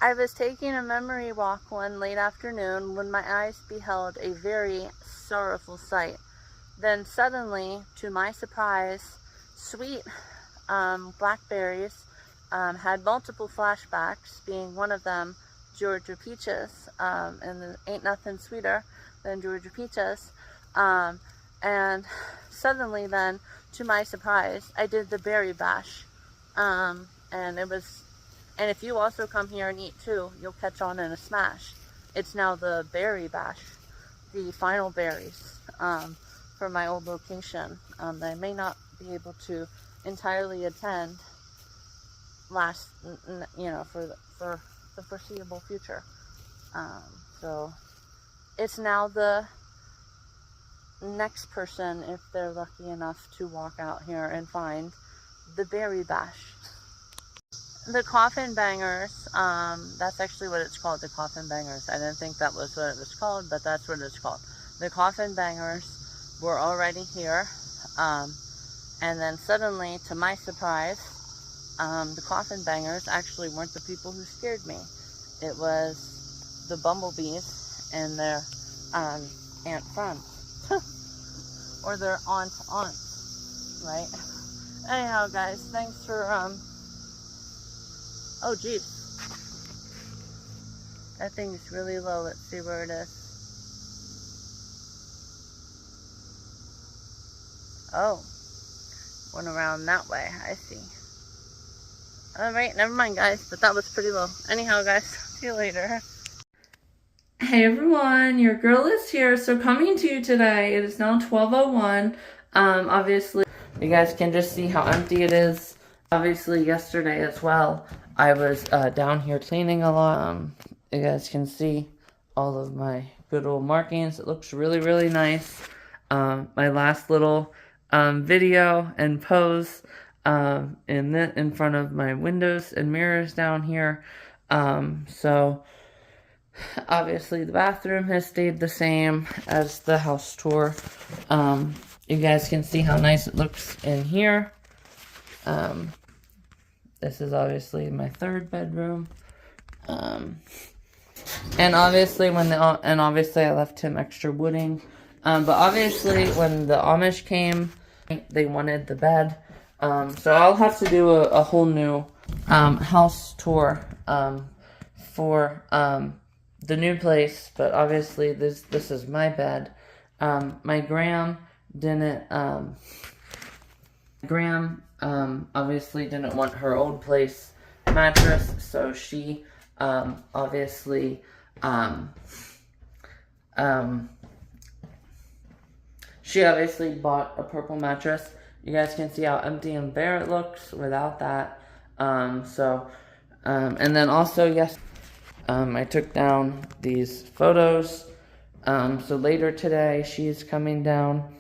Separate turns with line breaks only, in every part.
I was taking a memory walk one late afternoon when my eyes beheld a very sorrowful sight. Then suddenly, to my surprise, sweet blackberries had multiple flashbacks, being one of them Georgia peaches, and there ain't nothing sweeter than Georgia peaches. And suddenly then, to my surprise, I did the berry bash. And it was, and if you also come here and eat too, you'll catch on in a smash. It's now the berry bash, the final berries, for my old location. I may not be able to entirely attend for the foreseeable future. So it's now the next person, if they're lucky enough to walk out here and find the berry bash. The coffin bangers, that's actually what it's called, the coffin bangers. I didn't think that was what it was called, but that's what it's called. The coffin bangers were already here, and then suddenly, to my surprise, the coffin bangers actually weren't the people who scared me. It was the bumblebees and their aunt friends. Or their aunts, right? Anyhow, guys, thanks for, oh, geez. That thing's really low. Let's see where it is. Oh. Went around that way. I see. Alright, never mind, guys. But that was pretty low. Anyhow, guys, see you later. Hey everyone, your girl is here. So coming to you today, it is now 12:01. Obviously, you guys can just see how empty it is. Obviously, yesterday as well, I was down here cleaning a lot. You guys can see all of my good old markings. It looks really, really nice. My last little video and pose in front of my windows and mirrors down here. So obviously the bathroom has stayed the same as the house tour. You guys can see how nice it looks in here. This is obviously my third bedroom. And obviously obviously I left him extra wooding. But obviously when the Amish came, they wanted the bed. So I'll have to do a whole new house tour for the new place. But obviously this is my bed. My Graham didn't obviously didn't want her old place mattress, so she obviously bought a purple mattress. You guys can see how empty and bare it looks without that. And then also, yes, I took down these photos. So later today, she's coming down,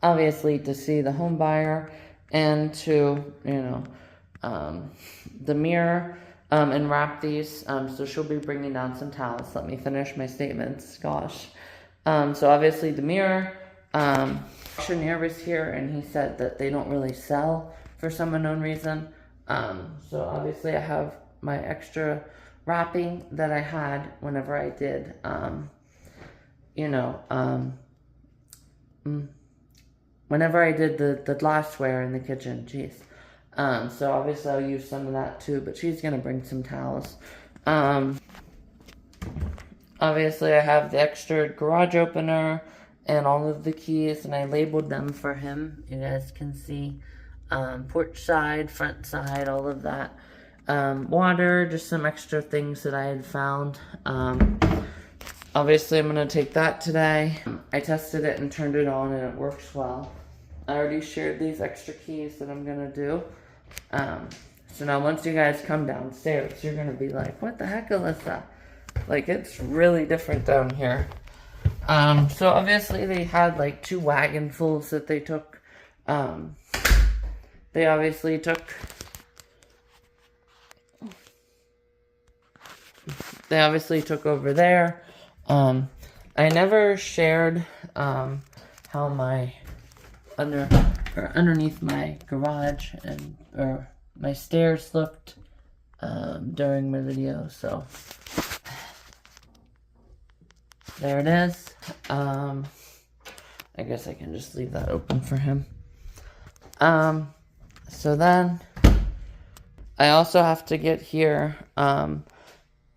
obviously, to see the home buyer and to, the mirror, and wrap these. So she'll be bringing down some towels. Let me finish my statements. Gosh. So obviously the mirror, auctioneer was here and he said that they don't really sell for some unknown reason. So obviously I have my extra wrapping that I had whenever I did, whenever I did the glassware in the kitchen, jeez. So obviously I'll use some of that too, but she's gonna bring some towels. Obviously I have the extra garage opener and all of the keys, and I labeled them for him. You guys can see porch side, front side, all of that. Water, just some extra things that I had found. Obviously I'm gonna take that today. I tested it and turned it on and it works well. I already shared these extra keys that I'm gonna do. So now once you guys come downstairs, you're gonna be like, what the heck, Alyssa? Like, it's really different down here. So obviously they had like 2 wagonfuls that they took. They obviously took over there. I never shared how my underneath my garage or my stairs looked during my video, so there it is. I guess I can just leave that open for him. So then I also have to get here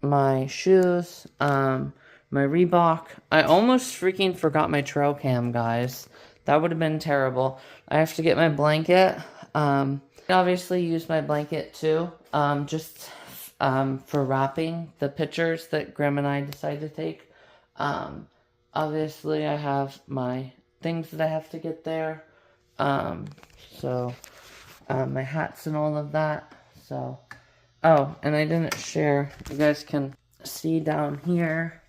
my shoes, my Reebok. I almost freaking forgot my trail cam, guys. That would have been terrible. I have to get my blanket. I obviously use my blanket too, just for wrapping the pictures that Graham and I decided to take. Obviously I have my things that I have to get there. So my hats and all of that. So, oh, and I didn't share. You guys can see down here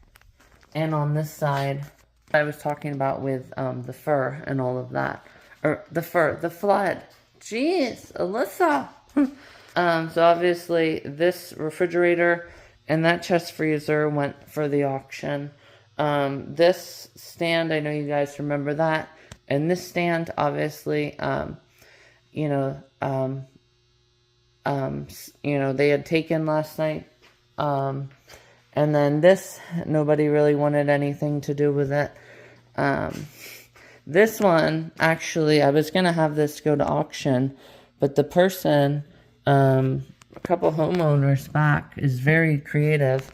and on this side, I was talking about with the fur and all of that. Or the flood. Jeez, Alyssa. So obviously this refrigerator and that chest freezer went for the auction. This stand, I know you guys remember that. And this stand, obviously, you know, they had taken last night. And then this, nobody really wanted anything to do with it. This one, actually, I was going to have this go to auction, but the person, a couple homeowners back, is very creative,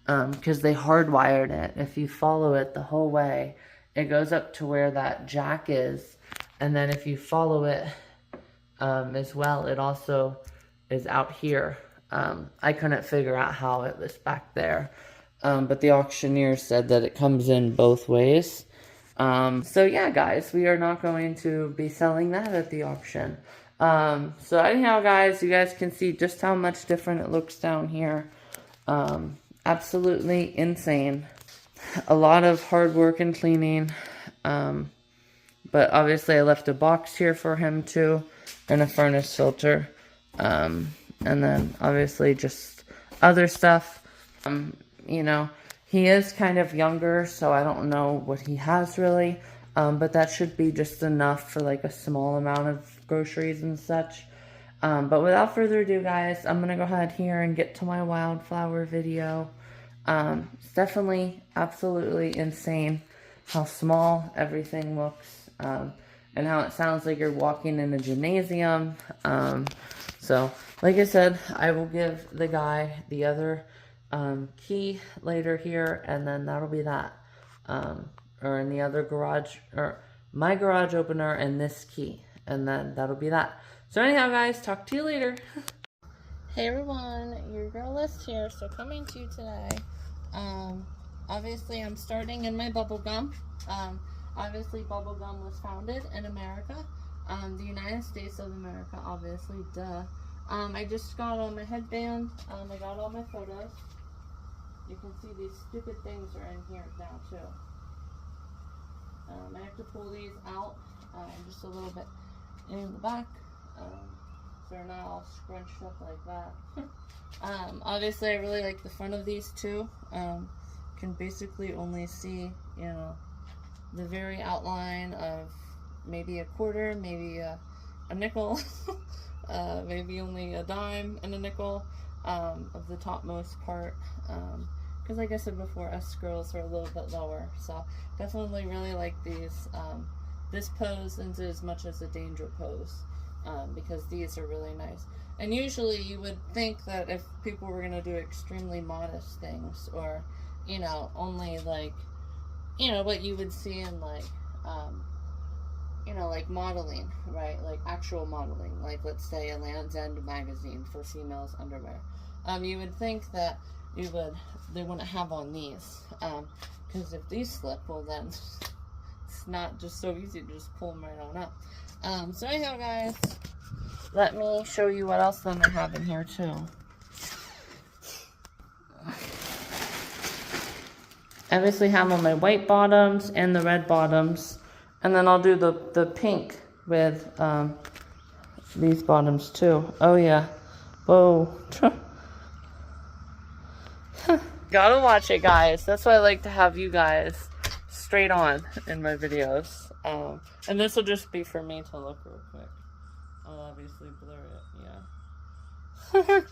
because they hardwired it. If you follow it the whole way, it goes up to where that jack is, and then if you follow it as well, it also is out here. I couldn't figure out how it was back there, but the auctioneer said that it comes in both ways. So yeah, guys, we are not going to be selling that at the auction. So anyhow, guys, you guys can see just how much different it looks down here. Absolutely insane. A lot of hard work and cleaning. But obviously I left a box here for him too, and a furnace filter. And then obviously just other stuff. You know, he is kind of younger, so I don't know what he has really. But that should be just enough for like a small amount of groceries and such. But without further ado, guys, I'm going to go ahead here and get to my wildflower video. It's definitely absolutely insane how small everything looks, and how it sounds like you're walking in a gymnasium. So, like I said, I will give the guy the other key later here, and then that'll be that. Or in the other garage, or my garage opener and this key, and then that'll be that. So anyhow, guys, talk to you later. Hey everyone, your girl is here, so coming to you today. Obviously I'm starting in my bubble gum. Obviously bubble gum was founded in America, the United States of America, obviously, duh. I just got on my headband, I got all my photos. You can see these stupid things are in here now too. I have to pull these out, just a little bit in the back, so they're not all scrunched up like that. Obviously I really like the front of these too. Can basically only see, you know, the very outline of maybe a quarter, maybe a nickel, maybe only a dime and a nickel, of the topmost part, because like I said before, us girls are a little bit lower, so definitely really like these, this pose into as much as a danger pose, because these are really nice. And usually you would think that if people were going to do extremely modest things, or, you know, only like, you know, what you would see in like, you know, like modeling, right? Like actual modeling, like let's say a Land's End magazine for females underwear. You would think that they wouldn't have on these, because if these slip, well then it's not just so easy to just pull them right on up. So anyhow, guys, let me show you what else then I have in here too. I obviously have on my white bottoms and the red bottoms, and then I'll do the pink with these bottoms too. Oh yeah. Whoa. Gotta watch it, guys. That's why I like to have you guys straight on in my videos. And this will just be for me to look real quick. I'll obviously blur it,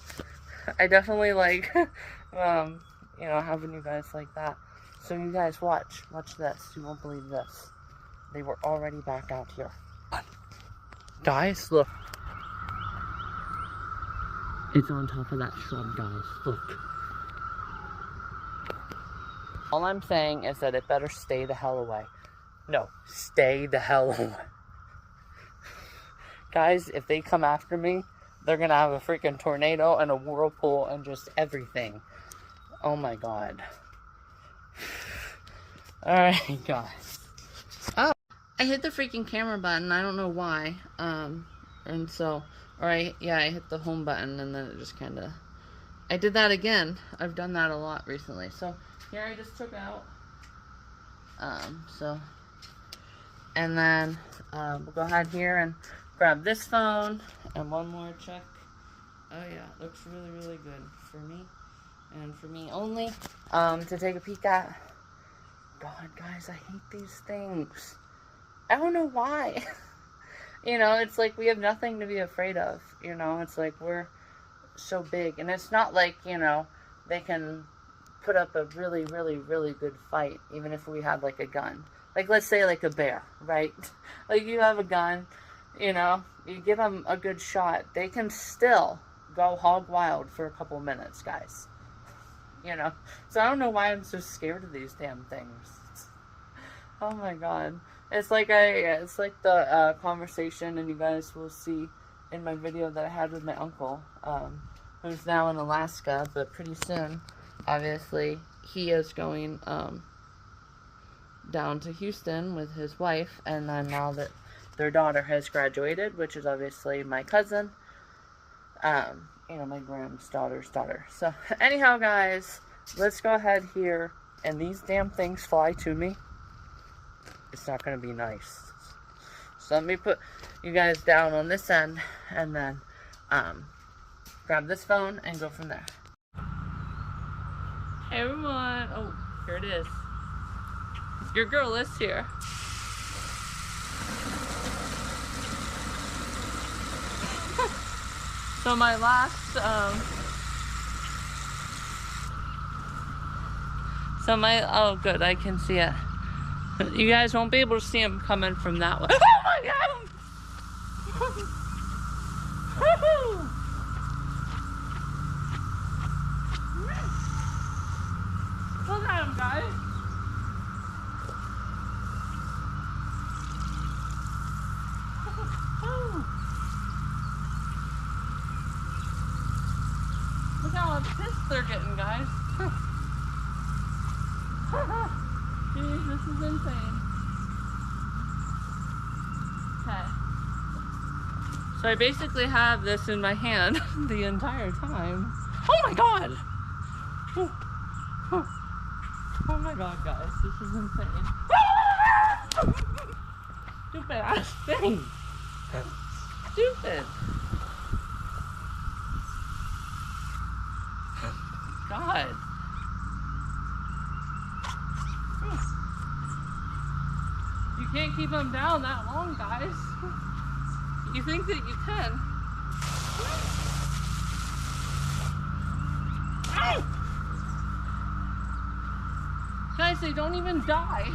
yeah. I definitely like, you know, having you guys like that. So you guys watch this. You won't believe this. They were already back out here. Guys, look. It's on top of that shrub, guys. Look. All I'm saying is that it better stay the hell away. No, stay the hell away. Guys, if they come after me, they're gonna have a freaking tornado and a whirlpool and just everything. Oh my god. Alright, guys. Oh, I hit the freaking camera button. I don't know why. And so, yeah, I hit the home button and then it just kind of... I did that again. I've done that a lot recently. So, here I just took out. And then, we'll go ahead here and grab this phone and one more check. Oh yeah, it looks really, really good for me. And for me only, to take a peek at. God, guys, I hate these things. I don't know why. You know, it's like we have nothing to be afraid of. You know, it's like we're so big. And it's not like, you know, they can put up a really, really, really good fight, even if we had, like, a gun. Like, let's say, like, a bear, right? Like, you have a gun, you know, you give them a good shot. They can still go hog wild for a couple minutes, guys. You know? So I don't know why I'm so scared of these damn things. Oh my god. It's like the conversation, and you guys will see in my video that I had with my uncle, who's now in Alaska, but pretty soon, obviously, he is going down to Houston with his wife, and then now that their daughter has graduated, which is obviously my cousin, you know, my Graham's daughter's daughter. So, anyhow, guys, let's go ahead here, and these damn things fly to me. It's not going to be nice. So let me put you guys down on this end, and then grab this phone and go from there. Hey everyone! Oh, here it is. Your girl is here. So my last, oh good, I can see it. You guys won't be able to see him coming from that way. Oh my god! Look at him, guys. Look how pissed they're getting, guys. Jeez, this is insane. Okay. So I basically have this in my hand the entire time. Oh my god! Oh my god, guys, this is insane. Stupid ass thing. Stupid. God. You can't keep them down that long, guys. You think that you can. Ow! Guys, they don't even die.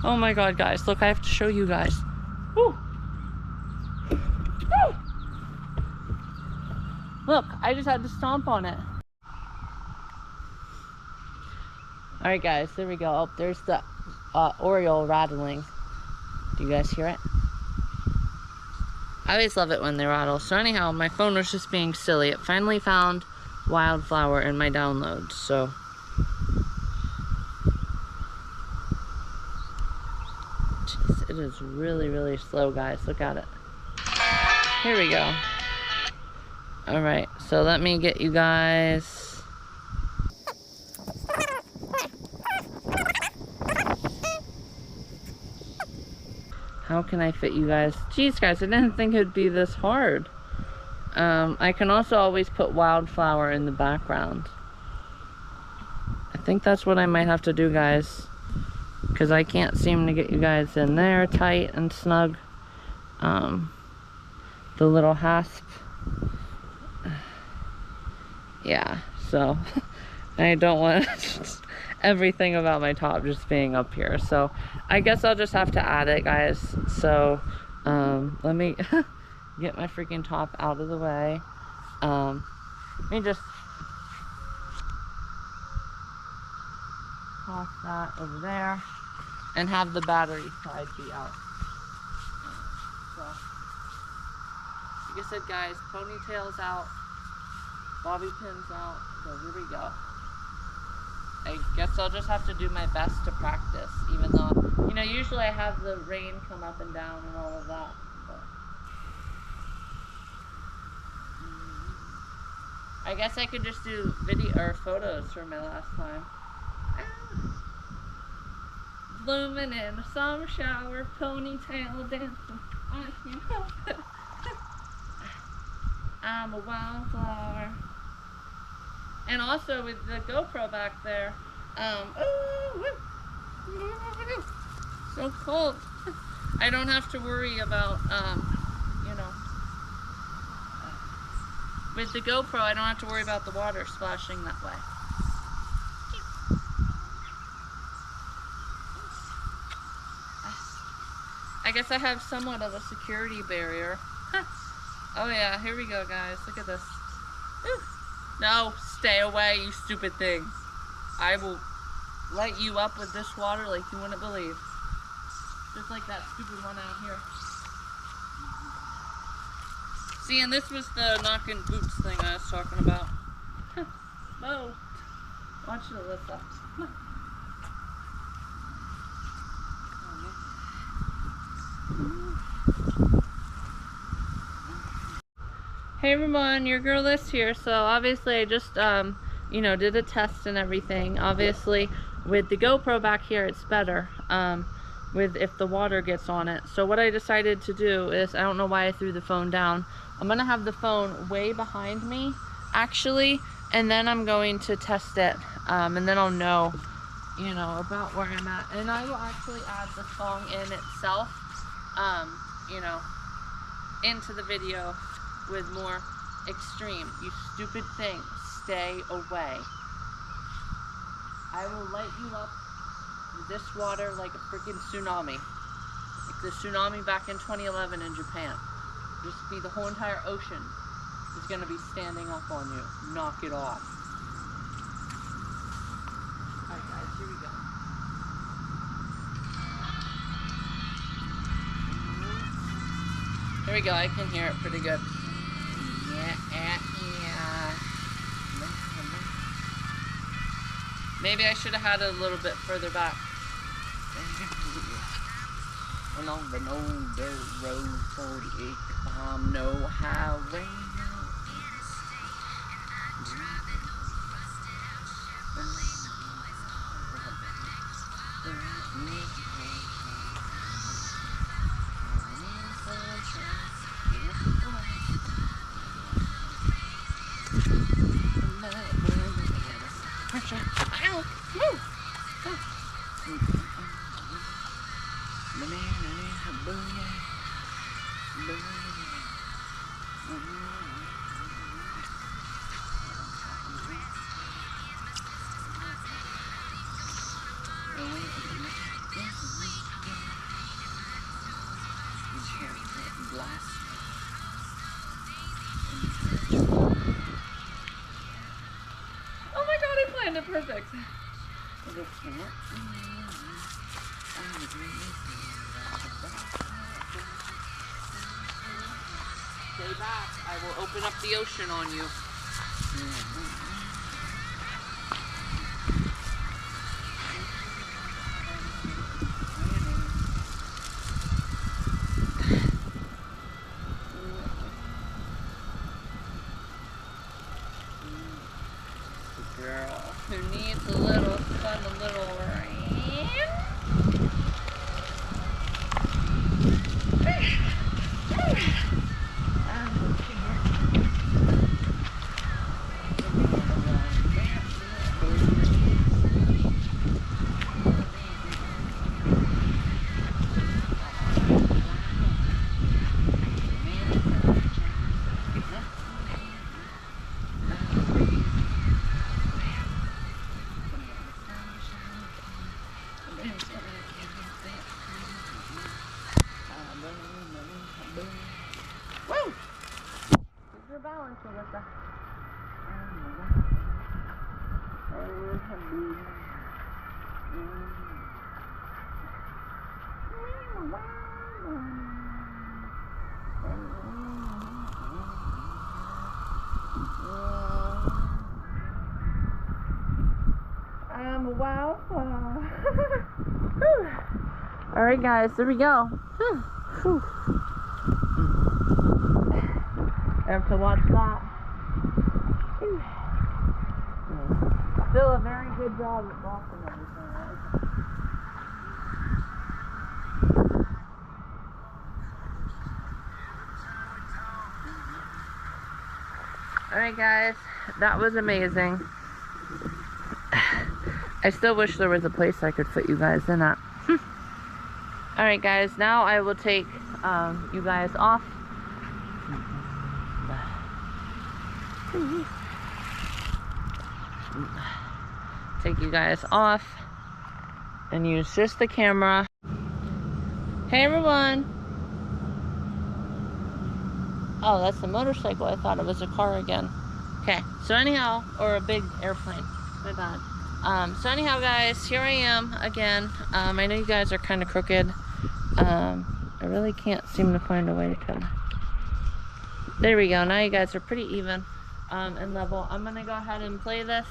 Oh my god, guys. Look, I have to show you guys. Woo. Woo. Look, I just had to stomp on it. Alright guys, there we go. Oh, there's the Oriole rattling. Do you guys hear it? I always love it when they rattle. So anyhow, my phone was just being silly. It finally found Wildflower in my downloads, so. Jeez, it is really, really slow, guys. Look at it. Here we go. Alright, so let me get you guys... How can I fit you guys? Jeez, guys, I didn't think it'd be this hard. I can also always put Wildflower in the background. I think that's what I might have to do, guys. Because I can't seem to get you guys in there tight and snug. the little hasp. Yeah, so I don't want everything about my top just being up here. So I guess I'll just have to add it, guys. So let me get my freaking top out of the way. Let me just toss that over there and have the battery side be out. So, like I said, guys, ponytails out, bobby pins out. So here we go. I guess I'll just have to do my best to practice, even though, you know, usually I have the rain come up and down and all of that. But I guess I could just do video or photos for my last time. Blooming in a summer shower, ponytail dancing. I can't help it. I'm a wildflower. And also with the GoPro back there, so cold. I don't have to worry about, you know, with the GoPro, I don't have to worry about the water splashing that way. I guess I have somewhat of a security barrier. Oh yeah, here we go, guys. Look at this. Woo. No, stay away, you stupid thing. I will light you up with this water like you wouldn't believe. Just like that stupid one out here. See, and this was the knocking boots thing I was talking about. Whoa. Watch it, Alyssa. Hey everyone, your girl Liz here. So obviously I just you know, did a test and everything. Obviously with the GoPro back here it's better with if the water gets on it. So what I decided to do is, I don't know why I threw the phone down, I'm gonna have the phone way behind me actually, and then I'm going to test it and then I'll know, you know, about where I'm at. And I will actually add the song in itself you know, into the video with more extreme. You stupid thing, stay away. I will light you up with this water like a freaking tsunami. Like the tsunami back in 2011 in Japan. Just be the whole entire ocean is gonna be standing up on you. Knock it off. Alright guys, here we go. Here we go, I can hear it pretty good. Yeah. Maybe I should have had it a little bit further back. Along the old dirt road 48, no highway. Oh my god, I planned it perfect. Stay back. I will open up the ocean on you. Girl who needs a little fun, a little rain. Woo! Keep your balance, Alyssa. I'm a wildflower. Alright guys, there we go. I have to watch that. Still a very good job at blocking everything, right? Alright guys, that was amazing. I still wish there was a place I could fit you guys in at. Alright guys, now I will take you guys off. Take you guys off and use just the camera. Hey everyone! Oh, that's a motorcycle. I thought it was a car again. Okay, so anyhow, or a big airplane. My bad. So anyhow guys, here I am again. I know you guys are kind of crooked. I really can't seem to find a way to come. There we go. Now you guys are pretty even and level. I'm gonna go ahead and play this.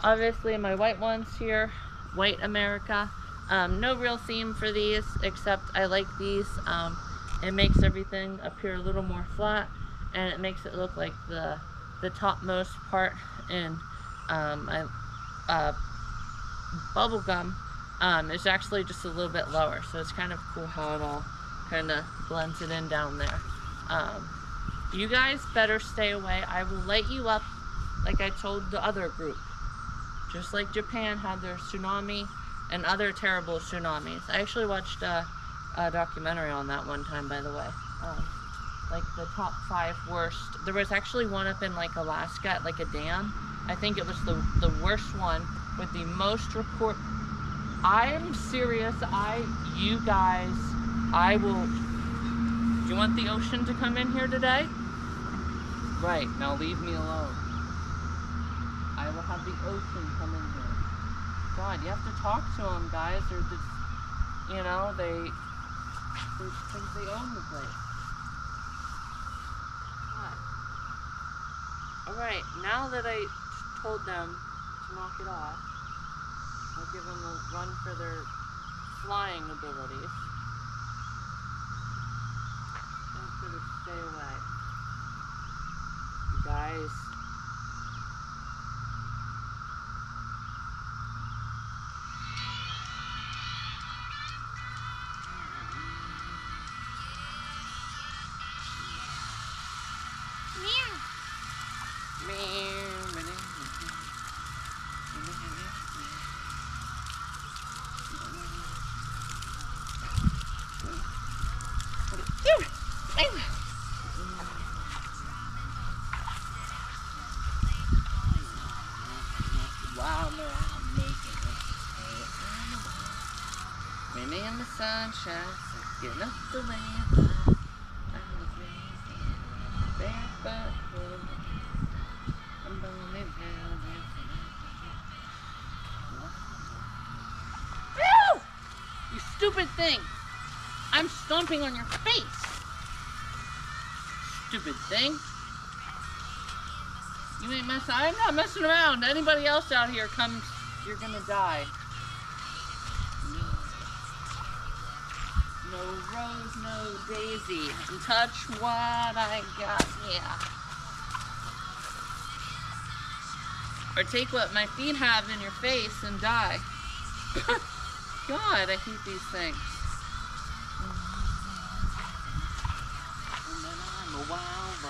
Obviously my white ones here, White America. No real theme for these, except I like these. It makes everything appear a little more flat, and it makes it look like the topmost part in bubblegum is actually just a little bit lower, so it's kind of cool how it all kind of blends it in down there. You guys better stay away. I will light you up like I told the other group, just like Japan had their tsunami and other terrible tsunamis. I actually watched a documentary on that one time, by the way. Like the top 5 worst. There was actually one up in like Alaska at like a dam. I think it was the worst one with the most report. I am serious. You guys, I will. Do you want the ocean to come in here today? Right, now leave me alone. I will have the ocean come in here. God, you have to talk to them, guys. They're just, you know, they think they own the place. Alright, now that I told them to knock it off, I'll give them a run for their flying abilities. I'm gonna stay away. You guys. Wow, no, I'm making it. Maybe in the sunshine, getting up the lamp. Woo! You stupid thing! I'm stomping on your face! Stupid thing! You ain't messing. I'm not messing around. Anybody else out here comes, you're gonna die. No rose, no daisy. Touch what I got, yeah. Or take what my feet have in your face and die. God, I hate these things. And then I'm a wild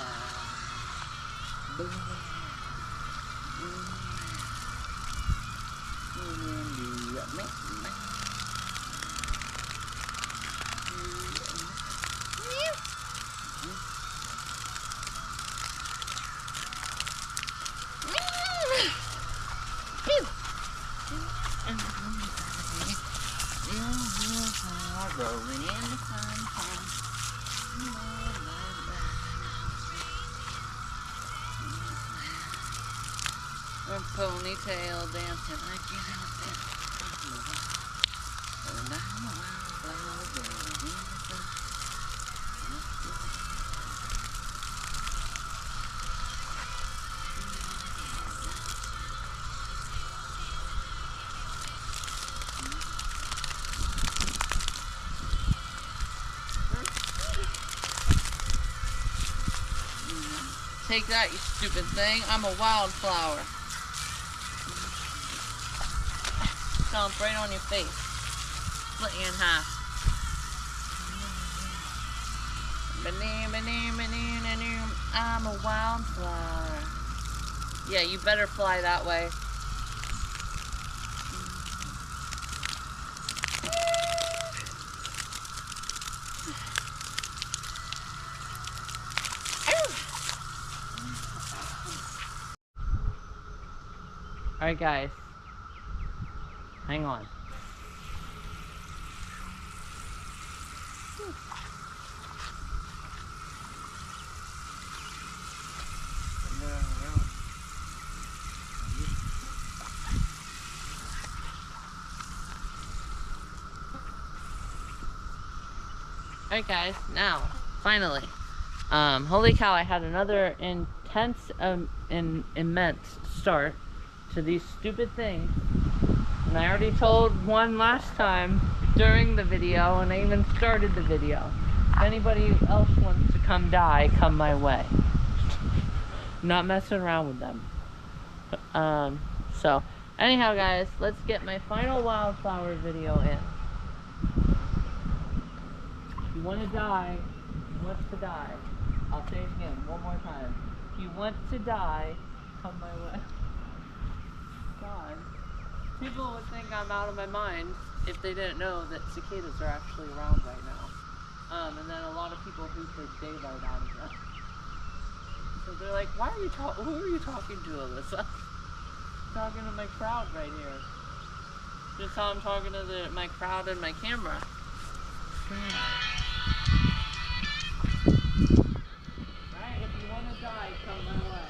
boom. Rolling in the sunshine. Ponytail dancing, I can't help it. And I'm a wildflower girl in the sun. Take that, you stupid thing. I'm a wildflower. Stomp right on your face. Split you in half. I'm a wildflower. Yeah, you better fly that way. Alright guys, hang on. Alright guys, now, finally. Holy cow, I had another intense and immense start to these stupid things. And I already told one last time during the video, and I even started the video. If anybody else wants to come die, come my way. Not messing around with them. So, anyhow guys, let's get my final wildflower video in. If you want to die, who wants to die? I'll say it again, one more time. If you want to die, come my way. God. People would think I'm out of my mind if they didn't know that cicadas are actually around right now. And then a lot of people hoot the daylight out of them. So they're like, who are you talking to, Alyssa? I'm talking to my crowd right here. Just how I'm talking to my crowd and my camera. Alright, if you want to die, come my way.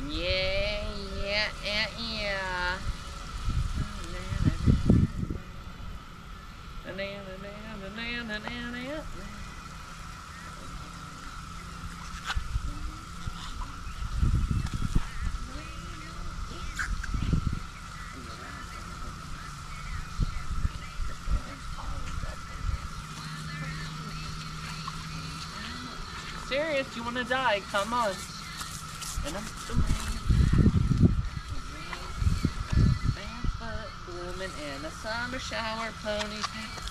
Yeah. Serious, you want to die? Come on. And I'm still barefoot, blooming in a summer shower, ponytail.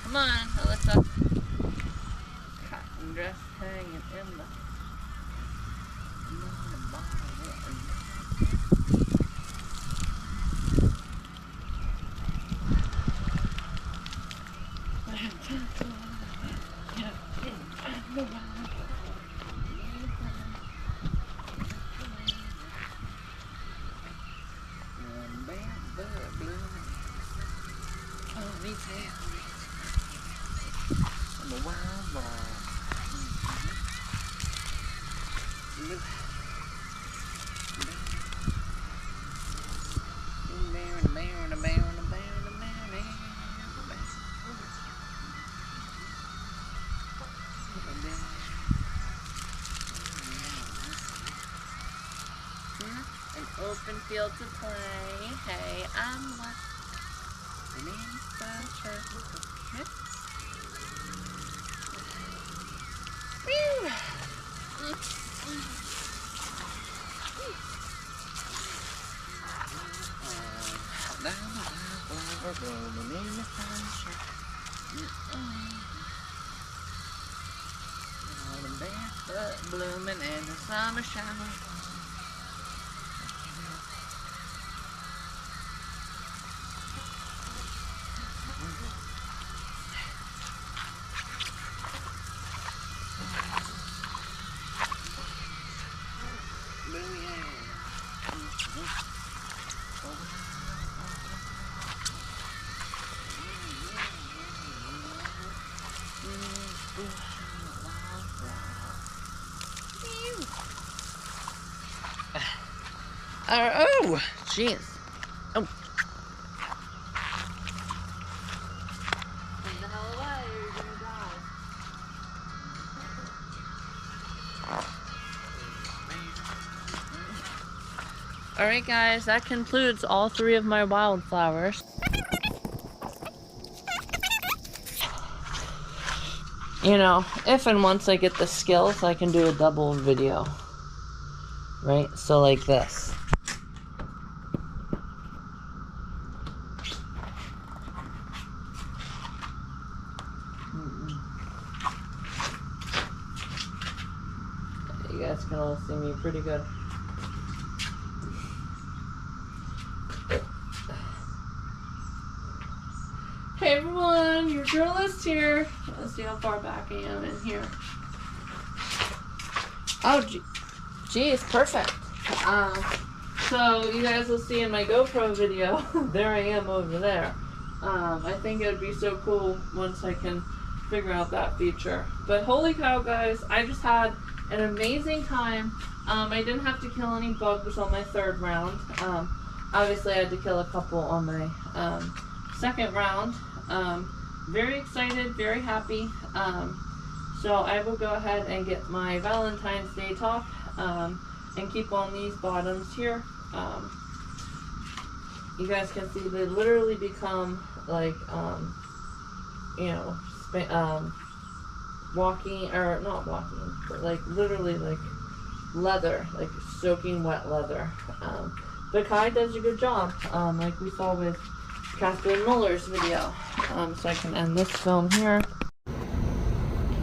Come on, Alyssa. Cotton dress hanging in the I'm a wild ball. An open field to play. Hey, I'm what? An inside blooming in the summer shower. Oh, jeez. Oh. Stay the hell away, or you're gonna die. Alright guys, that concludes all 3 of my wildflowers. You know, if and once I get the skills, I can do a double video. Right? So like this. You guys can all see me pretty good. Hey everyone, your girl is here. Let's see how far back I am in here. Oh, geez, perfect. So you guys will see in my GoPro video, there I am over there. I think it would be so cool once I can figure out that feature. But holy cow guys, I just had an amazing time. I didn't have to kill any bugs on my 3rd round. Obviously I had to kill a couple on my 2nd round. Very excited, very happy. So I will go ahead and get my Valentine's Day top and keep on these bottoms here. You guys can see they literally become like, you know, walking, or not walking, but like literally like leather, like soaking wet leather. But Kai does a good job, like we saw with Catherine Muller's video. So I can end this film here.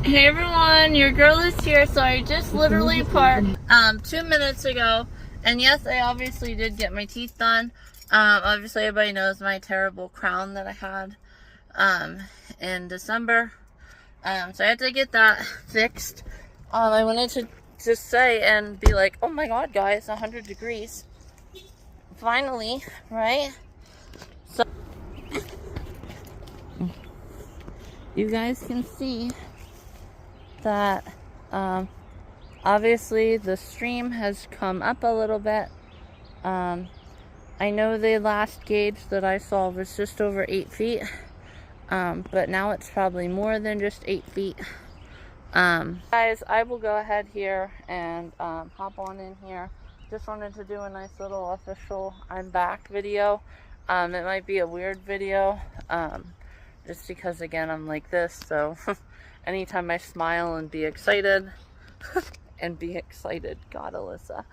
Hey everyone, your girl is here. So I just literally parked 2 minutes ago, and yes, I obviously did get my teeth done. Obviously everybody knows my terrible crown that I had in December. So I had to get that fixed. I wanted to just say and be like, oh my god guys, 100 degrees. Finally, right? So you guys can see that obviously the stream has come up a little bit. I know the last gauge that I saw was just over 8 feet, but now it's probably more than just 8 feet. Guys, I will go ahead here and hop on in here. Just wanted to do a nice little official I'm back video. It might be a weird video, just because again I'm like this, so anytime I smile and be excited and be excited, God Alyssa,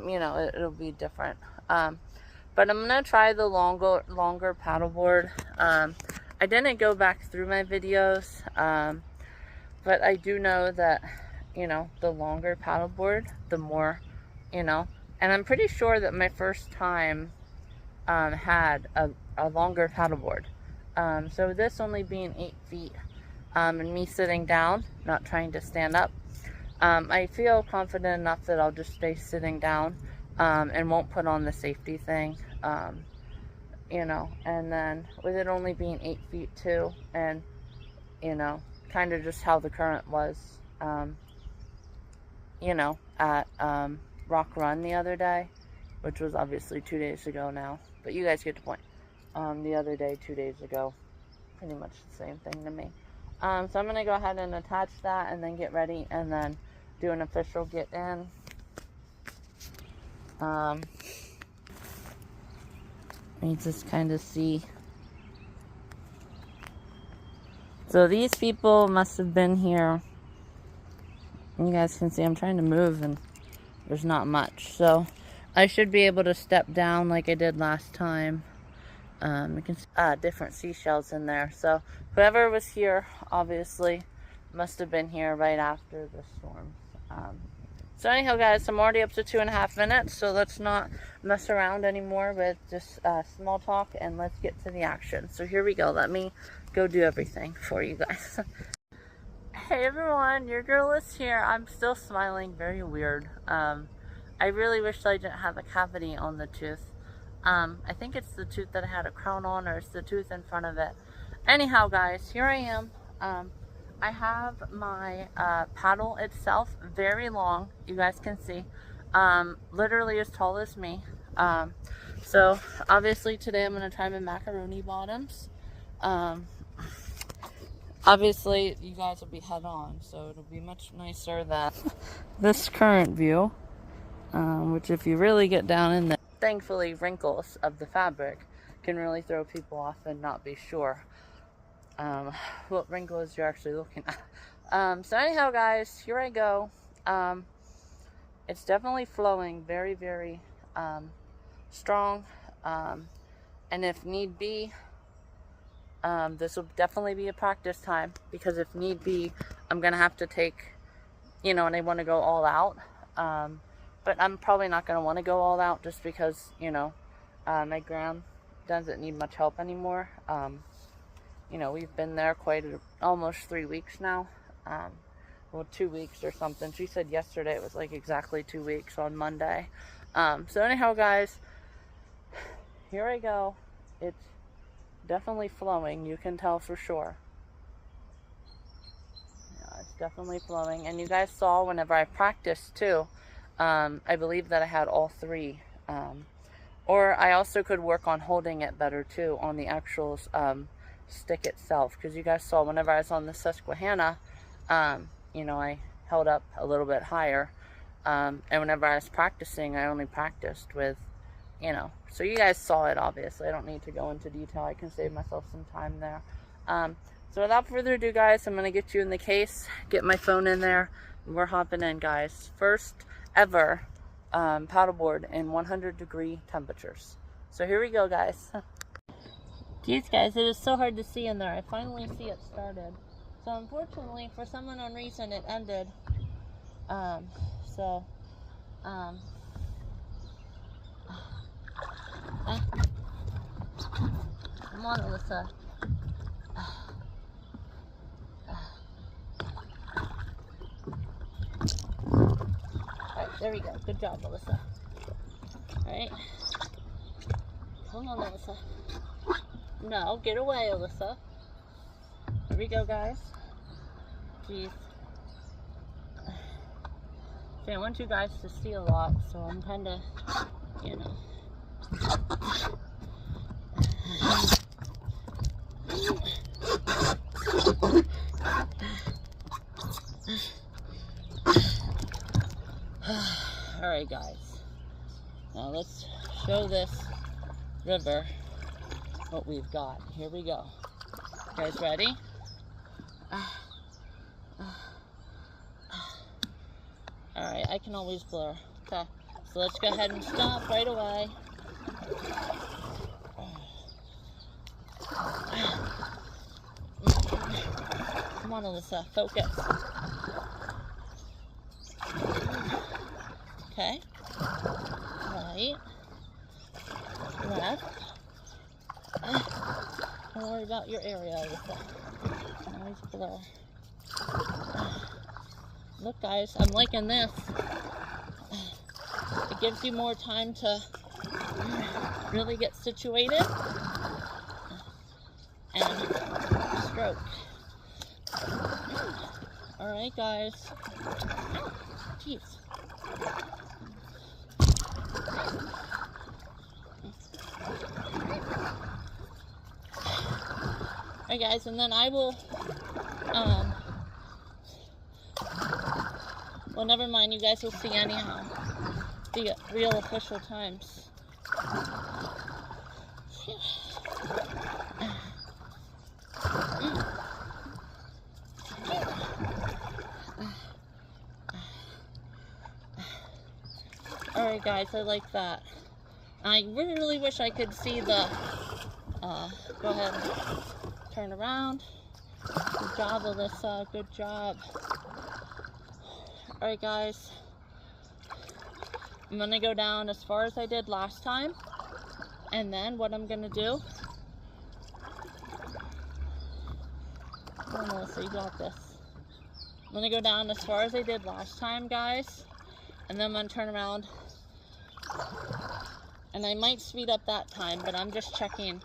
you know, it'll be different. But I'm gonna try the longer paddleboard. I didn't go back through my videos, but I do know that, you know, the longer paddleboard, the more, you know, and I'm pretty sure that my first time had a longer paddleboard. So this only being 8 feet, and me sitting down, not trying to stand up, I feel confident enough that I'll just stay sitting down and won't put on the safety thing, you know, and then with it only being 8 feet too, and, you know, kind of just how the current was, you know, at Rock Run the other day, which was obviously 2 days ago now, but you guys get the point. The other day, 2 days ago, pretty much the same thing to me. So I'm going to go ahead and attach that and then get ready and then do an official get in. You just kind of see. So these people must have been here. You guys can see I'm trying to move and there's not much. So I should be able to step down like I did last time. You can see different seashells in there. So whoever was here obviously must have been here right after the storm. So anyhow guys, I'm already up to 2.5 minutes, so let's not mess around anymore with just small talk and let's get to the action. So here we go. Let me go do everything for you guys. Hey everyone, your girl is here. I'm still smiling, very weird. I really wish I didn't have a cavity on the tooth. I think it's the tooth that I had a crown on, or it's the tooth in front of it. Anyhow guys, here I am. I have my paddle itself, very long, you guys can see, literally as tall as me. So obviously today I'm going to try my macaroni bottoms. Obviously you guys will be head on, so it'll be much nicer than this current view, which if you really get down in there, thankfully wrinkles of the fabric can really throw people off and not be sure what wrinkles you're actually looking at. So anyhow guys, here I go. It's definitely flowing very, very strong, and if need be, this will definitely be a practice time, because if need be, I'm gonna have to take, and I want to go all out, but I'm probably not gonna want to go all out just because my gram doesn't need much help anymore. We've been there almost 3 weeks now, well, 2 weeks or something. She said yesterday it was like exactly 2 weeks on Monday. So anyhow guys, here I go. It's definitely flowing, you can tell for sure. Yeah, it's definitely flowing, and you guys saw whenever I practiced too, I believe that I had all three, or I also could work on holding it better too on the actual stick itself, because you guys saw whenever I was on the Susquehanna, I held up a little bit higher, and whenever I was practicing, I only practiced with, so you guys saw it. Obviously I don't need to go into detail, I can save myself some time there. So without further ado guys, I'm going to get you in the case, get my phone in there, and we're hopping in guys. First ever paddleboard in 100-degree temperatures. So here we go guys. Geez guys, it is so hard to see in there. I finally see it started. So unfortunately, for some unknown reason, it ended. Come on, Alyssa. Alright, there we go. Good job, Alyssa. Alright. Come on, Alyssa. No, get away, Alyssa. Here we go, guys. Jeez. See, I want you guys to see a lot, so I'm kind of, Alright, guys. Now let's show this river what we've got. Here we go. You guys ready? Alright, I can always blur. Okay, so let's go ahead and stop right away. Come on, Alyssa, focus. Okay. Right. Left. Don't worry about your area, Alyssa. Always blur. Look guys, I'm liking this. It gives you more time to really get situated and stroke. Alright guys. Jeez. Alright guys, and then I will well, never mind, you guys will see anyhow the real official times. Alright guys, I like that. I really wish I could see the, go ahead and turn around. Good job, Alyssa, good job. Alright guys, I'm going to go down as far as I did last time, and then what I'm going to do, come on Melissa, you got this. I'm going to go down as far as I did last time guys, and then I'm going to turn around, and I might speed up that time, but I'm just checking,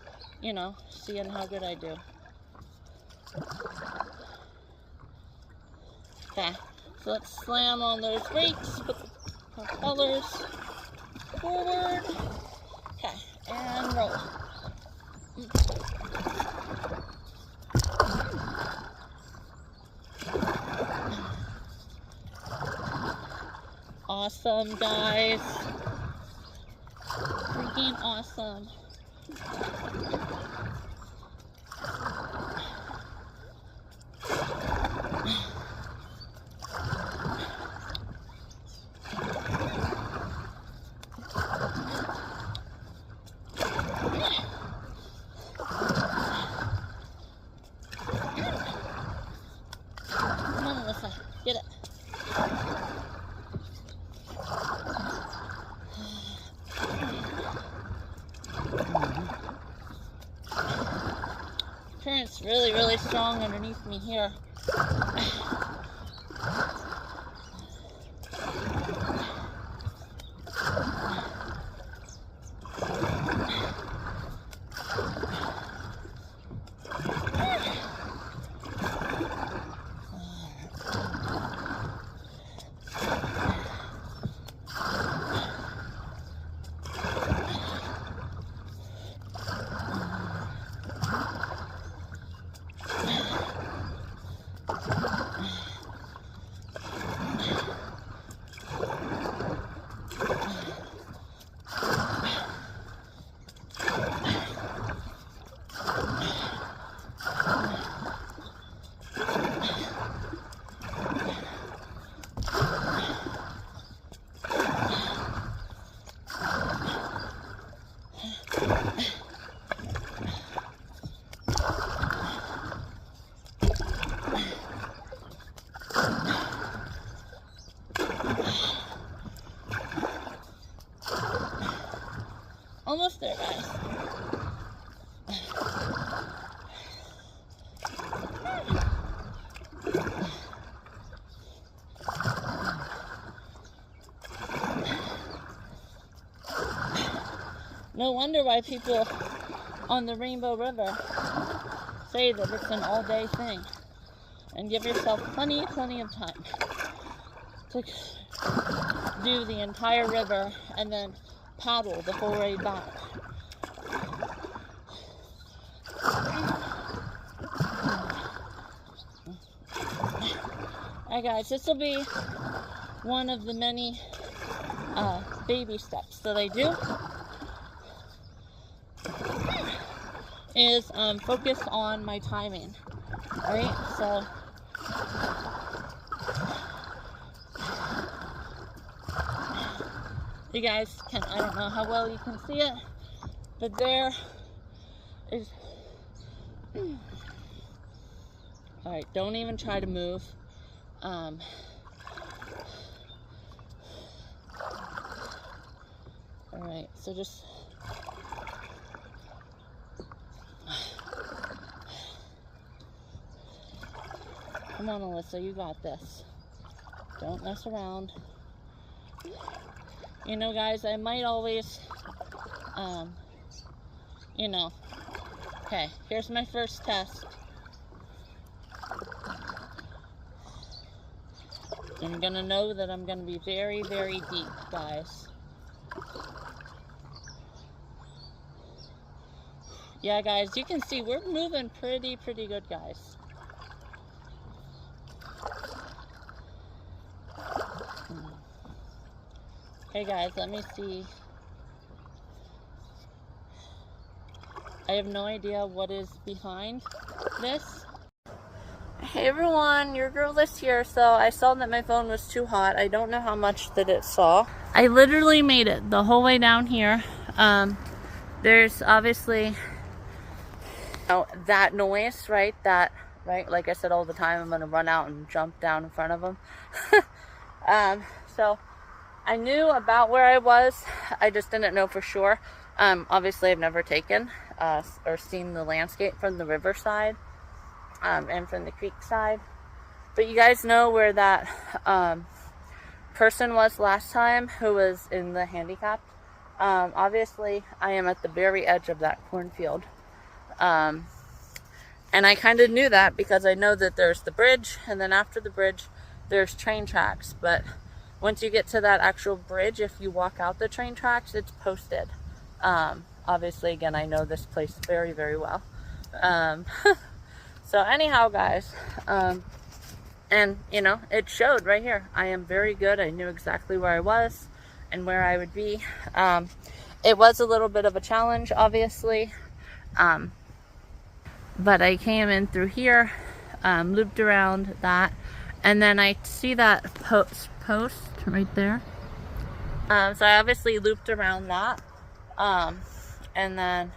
seeing how good I do. Okay. So let's slam on those brakes, put the propellers forward. Okay, and roll. Awesome, guys. Freaking awesome. Come on, Alyssa. Get it. Current's really, really strong underneath me here. Almost there, guys. No wonder why people on the Rainbow River say that it's an all-day thing. And give yourself plenty of time to do the entire river and then paddle the whole way back. Alright guys, this will be one of the many baby steps that I do, is focus on my timing. Alright, so you guys can, I don't know how well you can see it, but there is, alright, don't even try to move. Alright, so just, come on Alyssa, you got this. Don't mess around. You know guys, I might always, you know, okay, here's my first test. I'm gonna know that I'm gonna be very, very deep, guys. Yeah guys, you can see we're moving pretty good, guys. Okay guys, let me see. I have no idea what is behind this. Hey everyone, your girl is here. So I saw that my phone was too hot. I don't know how much that it saw. I literally made it the whole way down here. There's obviously, you know, that noise, right? That, right? Like I said all the time, I'm gonna run out and jump down in front of them. So I knew about where I was. I just didn't know for sure. Obviously I've never taken or seen the landscape from the riverside and from the creek side. But you guys know where that person was last time who was in the handicapped. Obviously I am at the very edge of that cornfield. And I kind of knew that because I know that there's the bridge, and then after the bridge there's train tracks. But once you get to that actual bridge, if you walk out the train tracks, it's posted. Obviously, again, I know this place very, very well. So anyhow, guys, and you know, it showed right here. I am very good. I knew exactly where I was and where I would be. It was a little bit of a challenge, obviously, but I came in through here, looped around that, and then I see that post right there. So I obviously looped around that, and then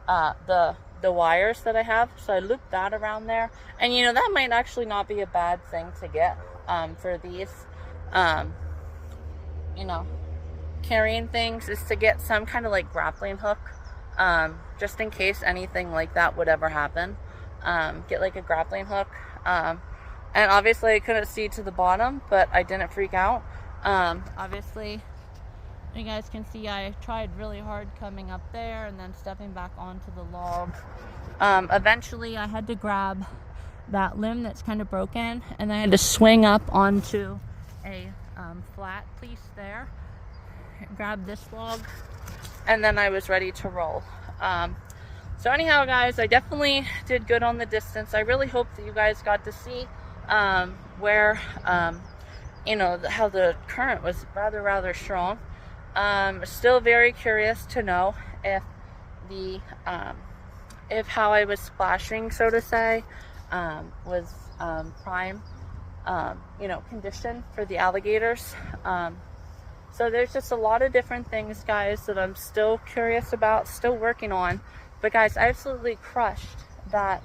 the wires that I have, so I looped that around there. And you know, that might actually not be a bad thing to get for these, you know, carrying things, is to get some kind of like grappling hook, just in case anything like that would ever happen. Get like a grappling hook, and obviously I couldn't see to the bottom, but I didn't freak out. Obviously you guys can see I tried really hard coming up there and then stepping back onto the log. Eventually I had to grab that limb that's kind of broken, and I had to swing up onto a flat piece there, grab this log, and then I was ready to roll. So anyhow, guys, I definitely did good on the distance. I really hope that you guys got to see where, you know, how the current was rather strong. Still very curious to know if the if how I was splashing, so to say, was prime, you know, condition for the alligators. So there's just a lot of different things, guys, that I'm still curious about, still working on. But guys, I absolutely crushed that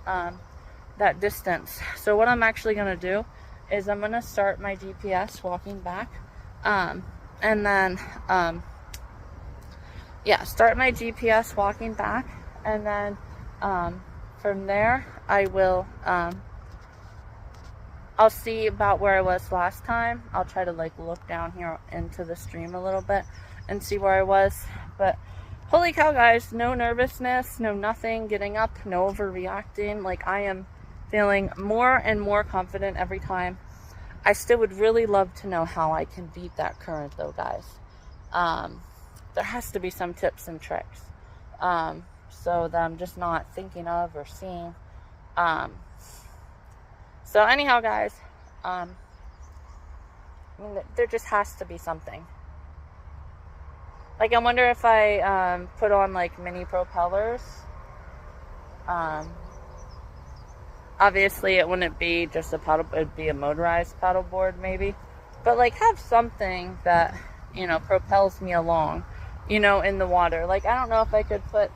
that distance. So what I'm actually gonna do is I'm gonna start my GPS walking back, and then yeah, start my GPS walking back, and then from there I will I'll see about where I was last time. I'll try to like look down here into the stream a little bit and see where I was. But holy cow, guys, no nervousness, no nothing, getting up, no overreacting. Like, I am feeling more and more confident every time. I still would really love to know how I can beat that current though, guys. There has to be some tips and tricks, so that I'm just not thinking of or seeing. So anyhow, guys, I mean, there just has to be something. Like, I wonder if I put on like mini propellers. Obviously it wouldn't be just a paddle, it'd be a motorized paddleboard maybe. But like, have something that, you know, propels me along, you know, in the water. Like, I don't know if I could put,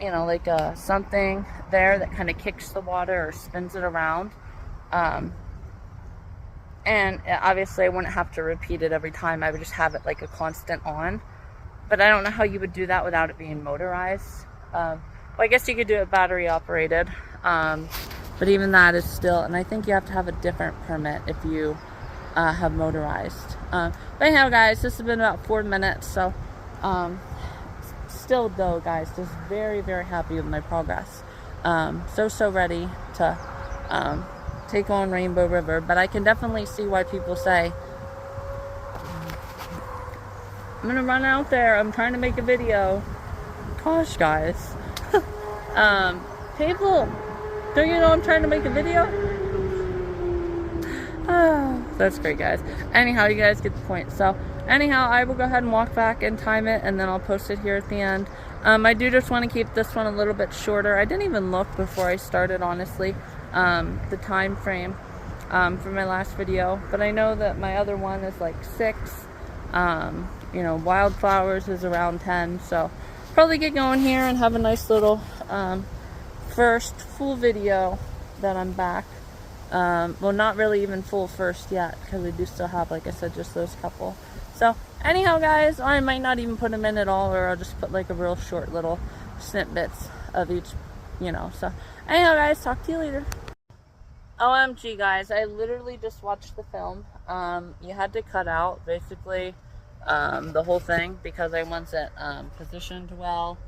you know, like something there that kind of kicks the water or spins it around. And obviously I wouldn't have to repeat it every time. I would just have it like a constant on. But I don't know how you would do that without it being motorized. Well, I guess you could do it battery operated. But even that is still, and I think you have to have a different permit if you have motorized. But anyhow, guys, this has been about 4 minutes. So still though, guys, just very happy with my progress. So ready to take on Rainbow River. But I can definitely see why people say, I'm gonna run out there, I'm trying to make a video. Gosh, guys. People, don't you know I'm trying to make a video? That's great, guys. Anyhow, you guys get the point. So anyhow, I will go ahead and walk back and time it, and then I'll post it here at the end. I do just want to keep this one a little bit shorter. I didn't even look before I started, honestly, the time frame for my last video, but I know that my other one is like 6. You know, Wildflowers is around 10, so probably get going here and have a nice little first full video that I'm back. Well, not really even full first yet, because we do still have, like I said, just those couple. So anyhow, guys, I might not even put them in at all, or I'll just put like a real short little snippets of each, you know. So anyhow, guys, talk to you later. OMG, guys, I literally just watched the film. You had to cut out basically the whole thing because I wasn't positioned well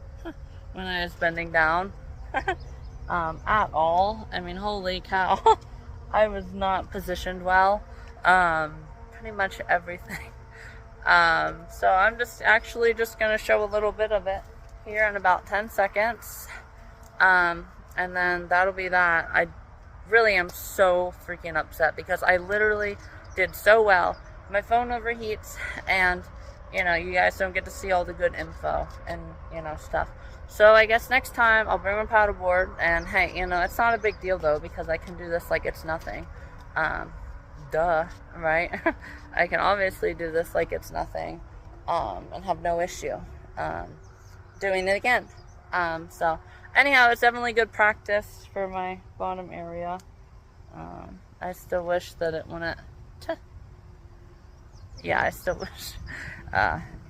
when I was bending down at all. I mean, holy cow. I was not positioned well. Pretty much everything. So I'm just actually just going to show a little bit of it here in about 10 seconds. And then that'll be that. I really am so freaking upset because I literally did so well. My phone overheats and, you know, you guys don't get to see all the good info and, you know, stuff. So I guess next time I'll bring my paddleboard, and hey, you know, it's not a big deal though because I can do this like it's nothing. Duh, right? I can obviously do this like it's nothing, and have no issue doing it again. So anyhow, it's definitely good practice for my bottom area. I still wish that it wouldn't, yeah, I still wish,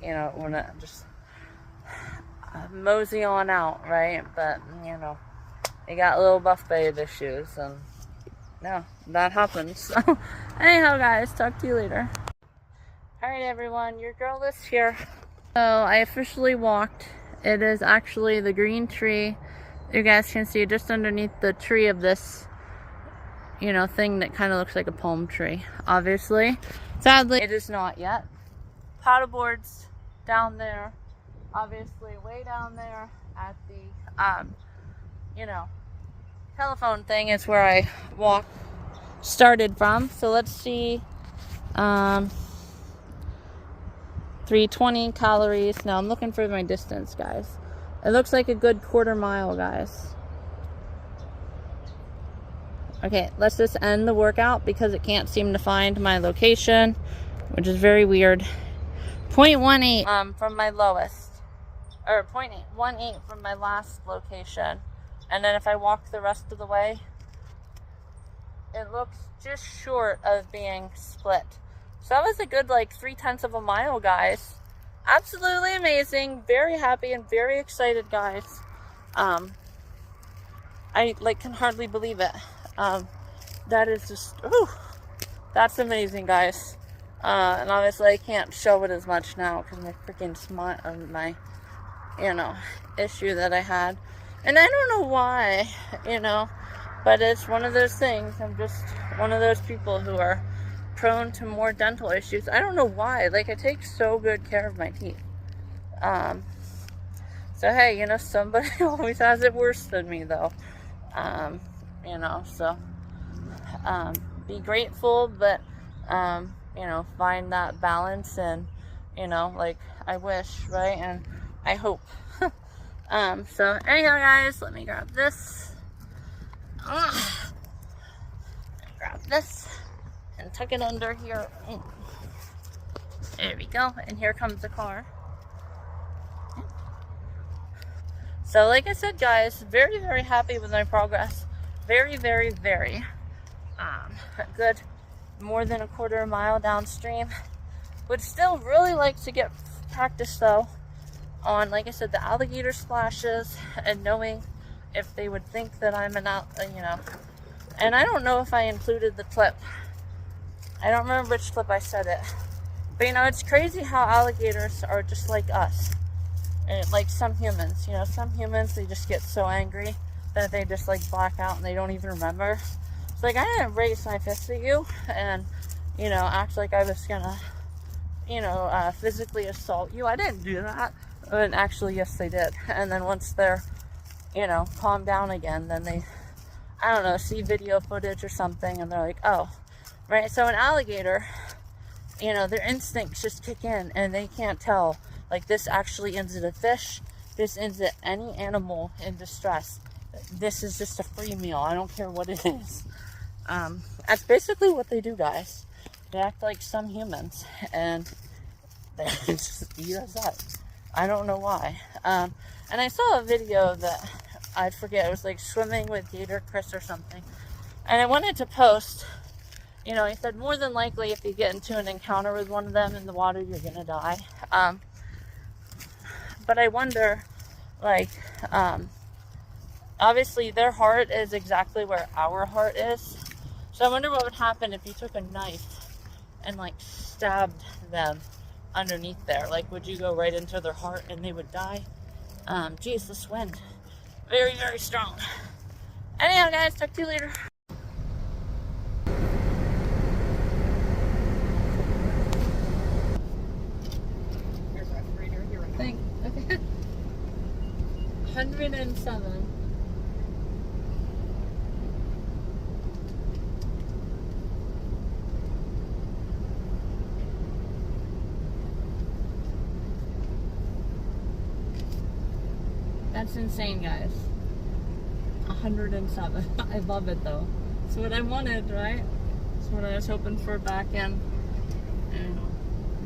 you know, it wouldn't just mosey on out, right? But, you know, you got little buff babe issues, and no, that happens. So anyhow, guys, talk to you later. Alright everyone, your girl is here. So I officially walked. It is actually the green tree. You guys can see just underneath the tree of this, you know, thing that kind of looks like a palm tree. Obviously, sadly, it is not yet. Paddleboards down there. Obviously, way down there at the, you know, telephone thing is where I started from. So let's see, 320 calories. Now I'm looking for my distance, guys. It looks like a good quarter mile, guys. Okay, let's just end the workout because it can't seem to find my location, which is very weird. 0.18 from my lowest, or 0.18 from my last location. And then if I walk the rest of the way, it looks just short of being split. So that was a good like 0.3 of a mile, guys. Absolutely amazing. Very happy and very excited, guys. I like can hardly believe it. That is just, ooh, that's amazing, guys. And obviously I can't show it as much now because my freaking smut of my, you know, issue that I had. And I don't know why, you know, but it's one of those things. I'm just one of those people who are prone to more dental issues. I don't know why. Like, I take so good care of my teeth. So hey, you know, somebody always has it worse than me though. You know, so be grateful, but you know, find that balance, and you know, like I wish, right? And I hope. So anyhow, guys, let me grab this. Grab this and tuck it under here. There we go. And here comes the car. So like I said, guys, very, very happy with my progress. Very, very, very good. More than a quarter mile downstream. Would still really like to get practice though on, like I said, the alligator splashes, and knowing if they would think that I'm an you know. And I don't know if I included the clip. I don't remember which clip I said it. But you know, it's crazy how alligators are just like us. And like some humans, you know, some humans, they just get so angry that they just like black out and they don't even remember. It's like, I didn't raise my fist at you and, you know, act like I was gonna, you know, physically assault you. I didn't do that. And actually, yes, they did. And then once they're, you know, calmed down again, then they, I don't know, see video footage or something, and they're like, oh, right? So an alligator, you know, their instincts just kick in, and they can't tell, like, this actually ends at a fish, this ends at any animal in distress. This is just a free meal. I don't care what it is. That's basically what they do, guys. They act like some humans, and they just eat us up. I don't know why. And I saw a video that, I forget, it was like swimming with Gator Chris or something. And I wanted to post, you know, he said more than likely if you get into an encounter with one of them in the water, you're gonna die. But I wonder, like, obviously their heart is exactly where our heart is. So I wonder what would happen if you took a knife and like stabbed them underneath there. Like, would you go right into their heart and they would die? Geez, this wind, very, very strong. Anyhow, guys, talk to you later. 107. That's insane, guys. 107. I love it though. It's what I wanted, right? It's what I was hoping for back in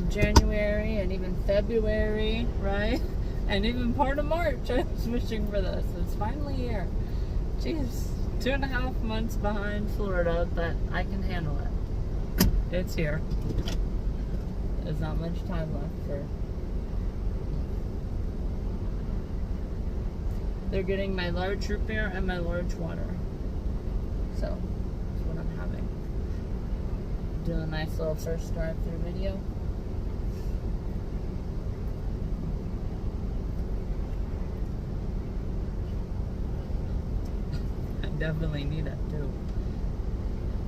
January and even February, right? And even part of March. I was wishing for this. It's finally here. Jeez, 2.5 months behind Florida, but I can handle it. It's here. There's not much time left for. They're getting my large root beer and my large water. So, that's what I'm having. Do a nice little first drive-through video. I definitely need it too.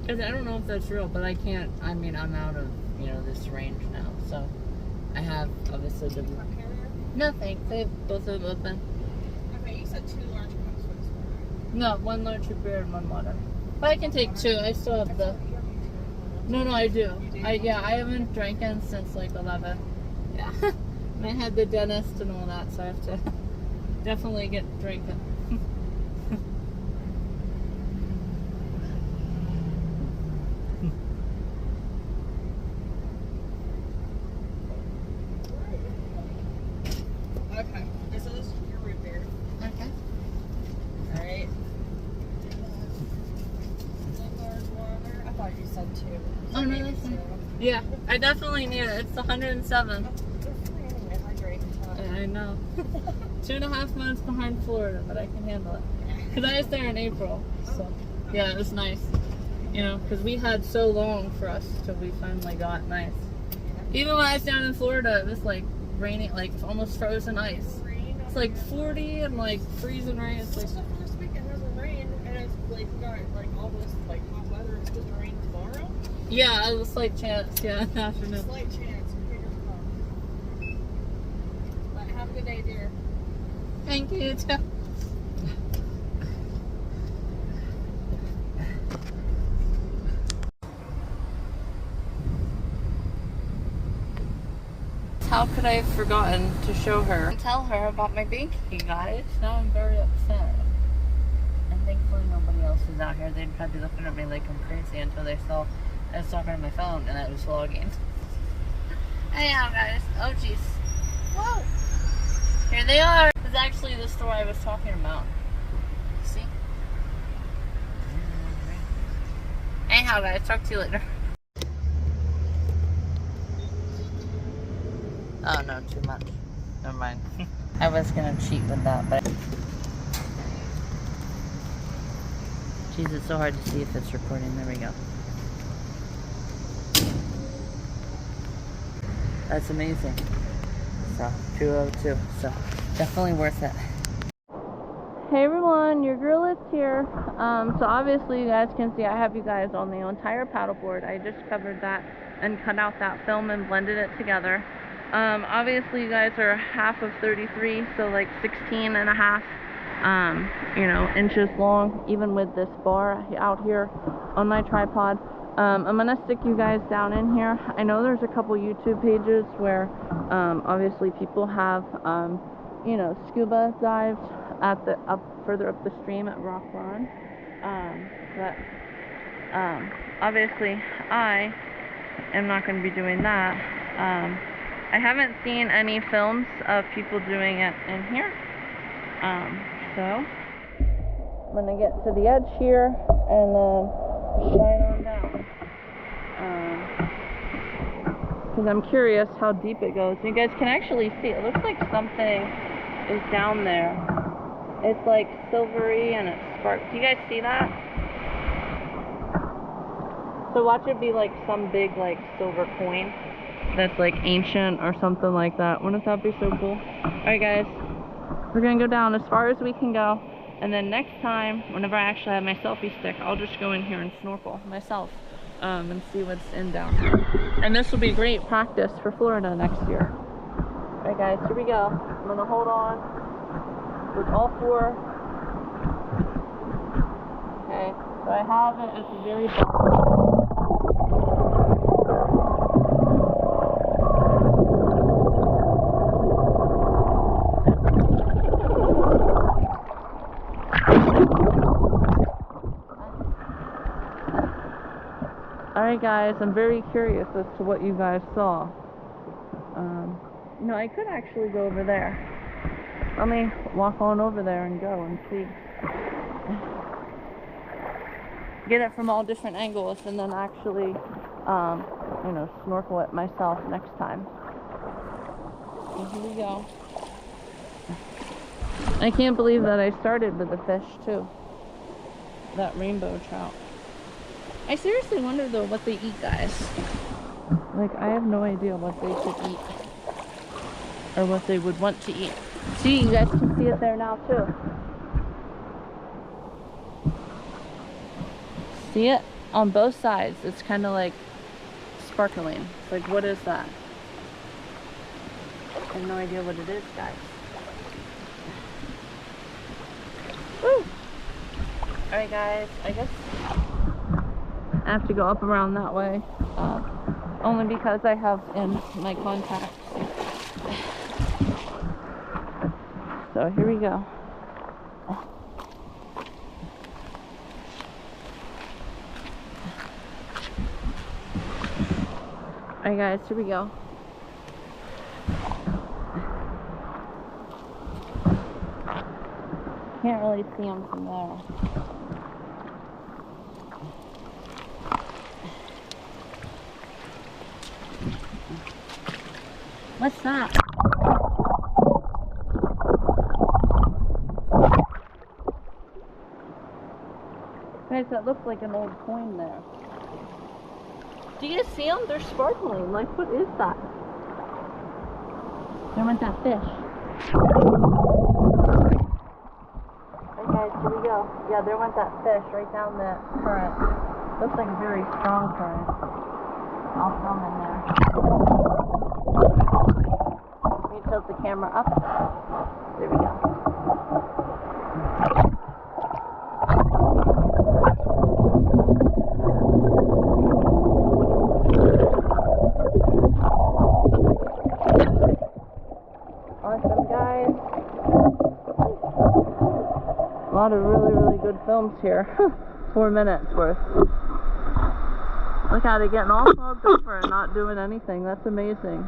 Because I don't know if that's real, but I can't, I mean, I'm out of, you know, this range now. So, I have, obviously, the... No, thanks. I have both of them open.
You said 2 large cups for this water.
No, 1 large root beer and 1 water. But I can take 2. I still have the... No, I do. Yeah, I haven't drank in since like 11. Yeah. And I had the dentist and all that, so I have to definitely get drinking.
Okay, this is your root beer.
Okay.
Alright. 1 large water. I thought you said 2.
Oh, no, that's fine. Yeah, I definitely need it. It's 107. I know. 2.5 months behind Florida, but I can handle it. Because I was there in April, so yeah, it was nice. You know, because we had so long for us till we finally got nice. Even when I was down in Florida, it was like raining, like almost frozen ice. It's like 40 and like freezing rain. It's like
the first week it hasn't rained, and it's like got like all this like hot weather. It's supposed to rain tomorrow.
yeah, a slight chance. Yeah, in the afternoon.
Slight chance. Fingers crossed. But have a good day, dear.
Thank you. Too. How could I have forgotten to show her and tell her about my baby, guys? Now I'm very upset. And thankfully nobody else is out here. They'd probably be looking at me like I'm crazy until they saw I was talking on my phone and I was vlogging. Anyhow, guys. Oh, jeez. Whoa! Here they are. This is actually the store I was talking about. See? Anyhow, guys. Talk to you later. Oh no, too much. Never mind. I was gonna cheat with that, but... Jeez, it's so hard to see if it's recording. There we go. That's amazing. So, 202. So, definitely worth it. Hey everyone, your girl is here. So obviously you guys can see I have you guys on the entire paddleboard. I just covered that and cut out that film and blended it together. Obviously you guys are half of 33, so like 16 and a half, you know, inches long, even with this bar out here on my tripod. I'm gonna stick you guys down in here. I know there's a couple YouTube pages where, obviously people have, you know, scuba dives at the, further up the stream at Rock Run. But, obviously I am not gonna be doing that. I haven't seen any films of people doing it in here. So I'm gonna get to the edge here and slide on down. Because I'm curious how deep it goes. You guys can actually see, it looks like something is down there. It's like silvery and it sparks. Do you guys see that? So watch it be like some big like silver coin that's like ancient or something like that. Wouldn't that be so cool? Alright guys, we're gonna go down as far as we can go, and then next time, whenever I actually have my selfie stick, I'll just go in here and snorkel myself and see what's in down here. And this will be great practice for Florida next year. Alright guys, here we go. I'm gonna hold on with all four. Okay, so I have it at the very bottom. Alright guys, I'm very curious as to what you guys saw. I could actually go over there. Let me walk on over there and go and see. Get it from all different angles and then actually, snorkel it myself next time. So here we go. I can't believe that I started with the fish too. That rainbow trout. I seriously wonder though what they eat, guys. Like, I have no idea what they could eat. Or what they would want to eat. See, you guys can see it there now too. See it? On both sides, it's kind of like sparkling. It's like, what is that? I have no idea what it is, guys. Woo! Alright guys, I guess I have to go up around that way. Only because I have in my contacts. So here we go. Alright guys, here we go. Can't really see them from there. What's that? Guys, that looks like an old coin there. Do you see them? They're sparkling. Like, what is that? There went that fish. Alright guys, here we go. Yeah, there went that fish right down the current. Looks like a very strong current. I'll film in there. Let me tilt the camera up. There we go. Awesome, guys. A lot of really good films here. 4 minutes worth. Look how they're getting all fogged over and not doing anything. That's amazing.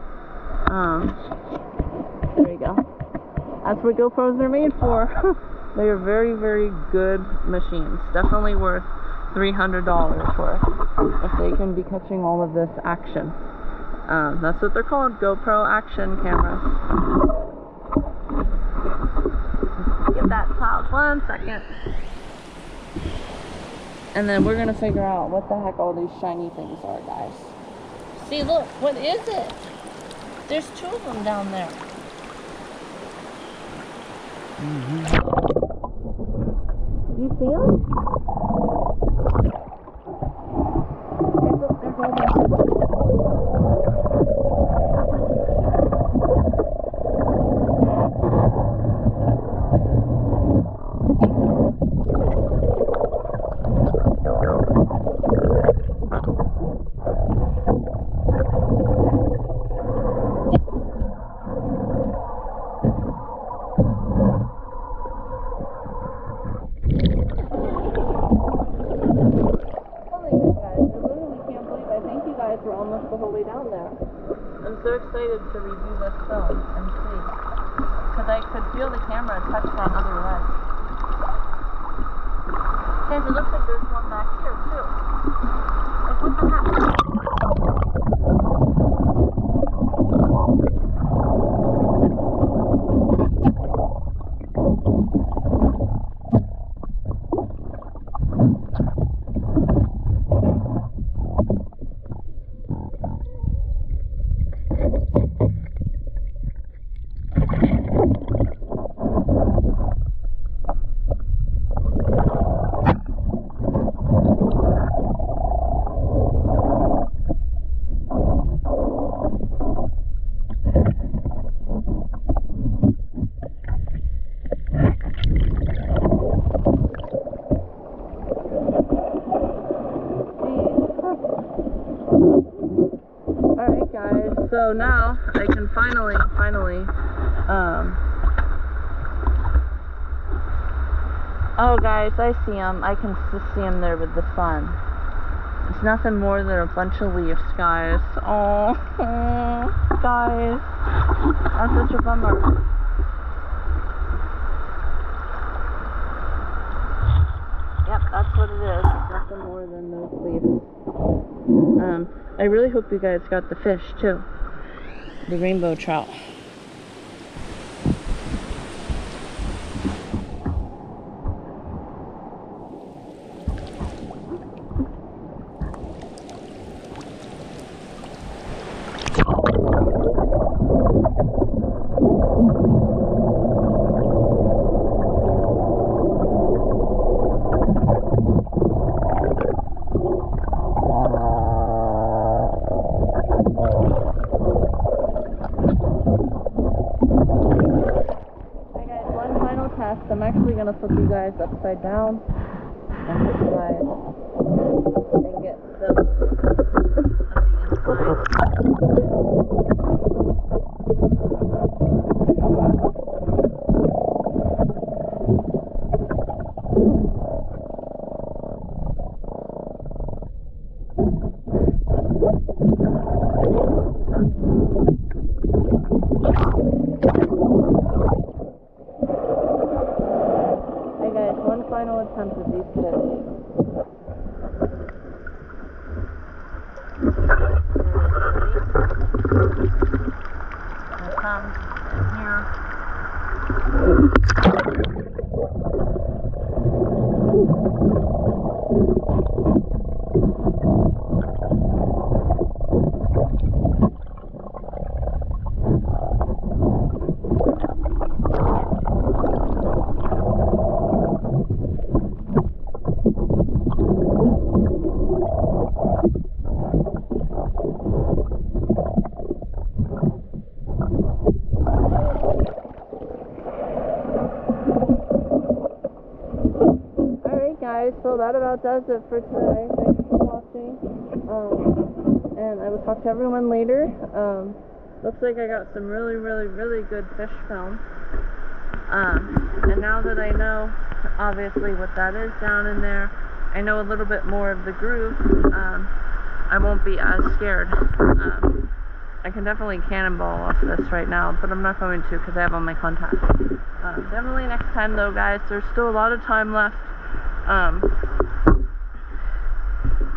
There you go. That's what GoPros are made for. They are very good machines. Definitely worth $300 worth if they can be catching all of this action. That's what they're called, GoPro action cameras. Get that top 1 second. And then we're gonna figure out what the heck all these shiny things are, guys. See, look, what is it? There's 2 of them down there. You see them? Okay, look, there's all them. We're almost the whole way down there. I'm so excited to review this film and see, because I could feel the camera touch that other leg. Guys, it looks like there's one back here too. Like, what the heck? guys, so now I can finally, oh guys, I see them. I can just see them there with the sun. It's nothing more than a bunch of leaves, guys. Oh, guys, that's such a bummer. Yep, that's what it is. It's nothing more than those leaves. I really hope you guys got the fish too. The rainbow trout. I'm actually going to flip you guys upside down and put you guys and get some of the final attempt at these fish. Here comes in here. So that about does it for today. Thanks for watching. And I will talk to everyone later. Looks like I got some really good fish film. And now that I know obviously what that is down in there, I know a little bit more of the groove, I won't be as scared. I can definitely cannonball off this right now, but I'm not going to because I have all my contacts. Definitely next time though, guys. There's still a lot of time left.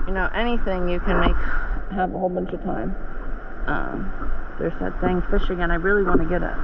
You know, anything you can have a whole bunch of time. There's that dang fish again. I really want to get it.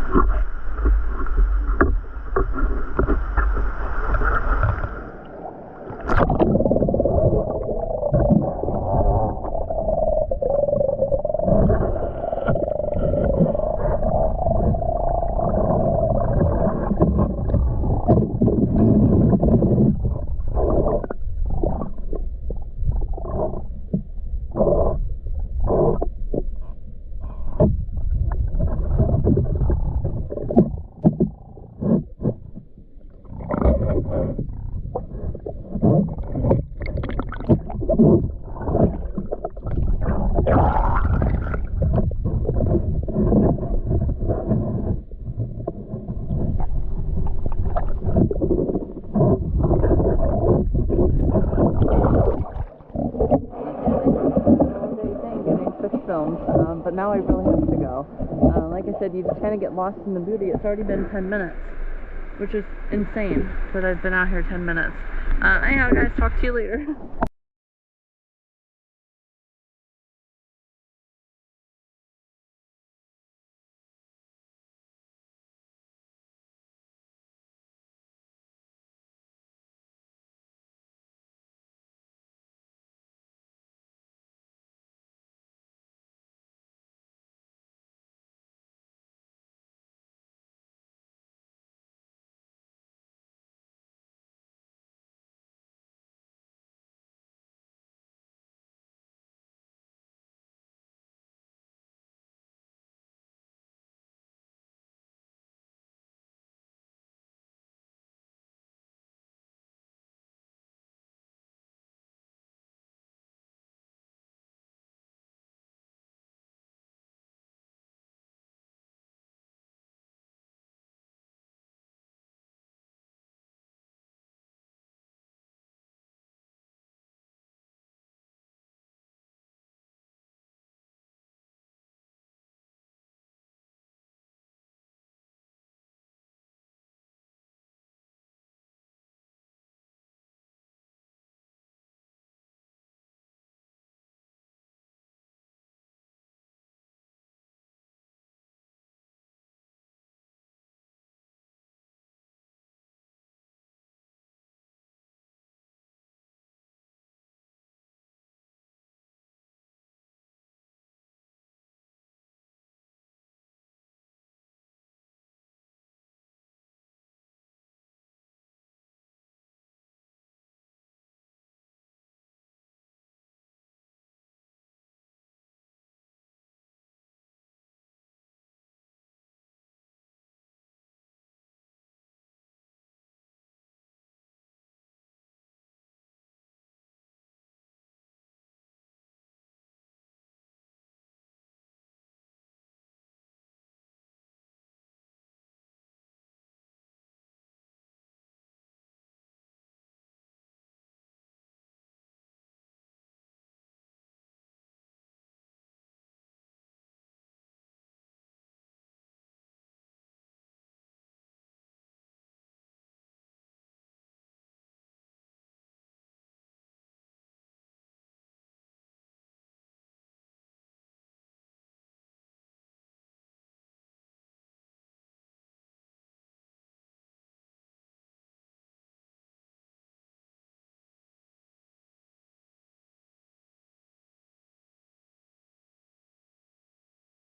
But now I really have to go. Like I said, you just kind of get lost in the beauty. It's already been 10 minutes, which is insane that I've been out here 10 minutes. Anyhow, guys, talk to you later.